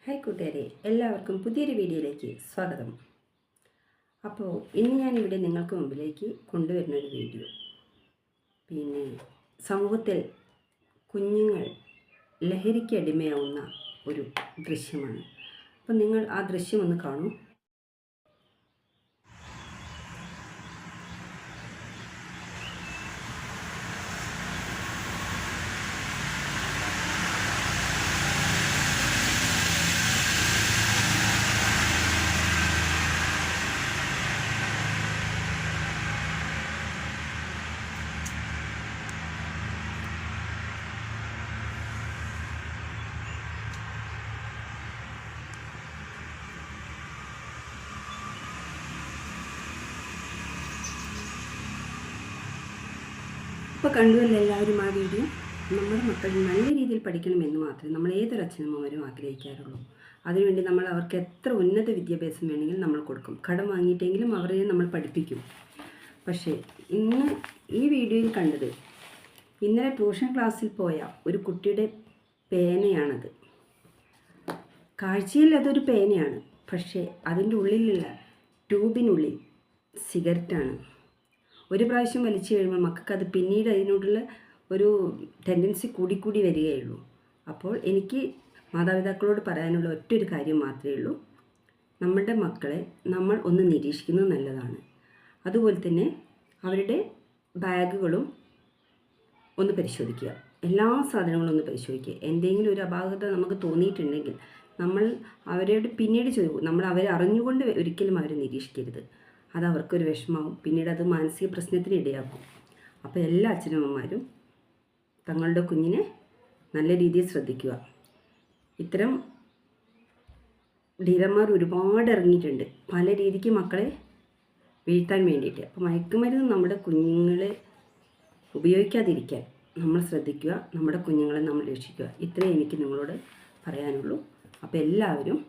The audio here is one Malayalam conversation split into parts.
ഹായ് കൂട്ടുകാരെ, എല്ലാവർക്കും പുതിയൊരു വീഡിയോയിലേക്ക് സ്വാഗതം. അപ്പോൾ ഇന്ന് ഞാനിവിടെ നിങ്ങൾക്ക് മുമ്പിലേക്ക് കൊണ്ടുവരുന്നൊരു വീഡിയോ സമൂഹത്തിൽ കുഞ്ഞുങ്ങൾ ലഹരിക്ക് അടിമയാവുന്ന ഒരു ദൃശ്യമാണ്. അപ്പോൾ നിങ്ങൾ ആ ദൃശ്യം ഒന്ന് കാണൂ. ഇപ്പോൾ കണ്ടുവല്ല എല്ലാവരും ആ വീഡിയോ. നമ്മുടെ മക്കൾ നല്ല രീതിയിൽ പഠിക്കണമെന്ന് മാത്രമേ നമ്മൾ ഏതൊരച്ഛനമ്മമാരും ആഗ്രഹിക്കാറുള്ളൂ. അതിനുവേണ്ടി നമ്മൾ അവർക്ക് എത്ര ഉന്നത വിദ്യാഭ്യാസം വേണമെങ്കിലും നമ്മൾ കൊടുക്കും. കടം വാങ്ങിയിട്ടെങ്കിലും അവരെ നമ്മൾ പഠിപ്പിക്കും. പക്ഷേ ഇന്ന് ഈ വീഡിയോയിൽ കണ്ടത് ഇന്നലെ ട്യൂഷൻ ക്ലാസ്സിൽ പോയ ഒരു കുട്ടിയുടെ പേനയാണത്. കാഴ്ചയിൽ അതൊരു പേനയാണ്, പക്ഷേ അതിൻ്റെ ഉള്ളിലുള്ള ട്യൂബിനുള്ളിൽ സിഗരറ്റാണ്. ഒരു പ്രാവശ്യം വലിച്ചു കഴിയുമ്പോൾ മക്കൾക്ക് അത് പിന്നീട് അതിനോടുള്ള ഒരു ടെൻഡൻസി കൂടിക്കൂടി വരികയുള്ളൂ. അപ്പോൾ എനിക്ക് മാതാപിതാക്കളോട് പറയാനുള്ള ഒറ്റൊരു കാര്യം മാത്രമേ ഉള്ളൂ. നമ്മുടെ മക്കളെ നമ്മൾ ഒന്ന് നിരീക്ഷിക്കുന്നത് നല്ലതാണ്. അതുപോലെ തന്നെ അവരുടെ ബാഗുകളും ഒന്ന് പരിശോധിക്കുക. എല്ലാ സാധനങ്ങളും ഒന്ന് പരിശോധിക്കുക. എന്തെങ്കിലും ഒരു അപാകത നമുക്ക് തോന്നിയിട്ടുണ്ടെങ്കിൽ നമ്മൾ അവരോട് പിന്നീട് ചോദിക്കും. നമ്മൾ അവരെ അറിഞ്ഞുകൊണ്ട് ഒരിക്കലും അവരെ നിരീക്ഷിക്കരുത്. അത് അവർക്കൊരു വിഷമാവും, പിന്നീട് അത് മാനസിക പ്രശ്നത്തിന് ഇടയാക്കും. അപ്പോൾ എല്ലാ അച്ഛനമ്മമാരും തങ്ങളുടെ കുഞ്ഞിനെ നല്ല രീതിയിൽ ശ്രദ്ധിക്കുക. ഇത്തരം ഡീലർമാർ ഒരുപാട് ഇറങ്ങിയിട്ടുണ്ട് പല രീതിക്ക് മക്കളെ വീഴ്ത്താൻ വേണ്ടിയിട്ട്. അപ്പോൾ മയക്കുമരുന്ന് നമ്മുടെ കുഞ്ഞുങ്ങളെ ഉപയോഗിക്കാതിരിക്കാൻ നമ്മൾ ശ്രദ്ധിക്കുക. നമ്മുടെ കുഞ്ഞുങ്ങളെ നമ്മൾ രക്ഷിക്കുക. ഇത്രയേ എനിക്ക് നിങ്ങളോട് പറയാനുള്ളൂ. അപ്പോൾ എല്ലാവരും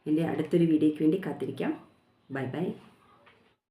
എൻ്റെ അടുത്തൊരു വീഡിയോയ്ക്ക് വേണ്ടി കാത്തിരിക്കാം. Bye bye.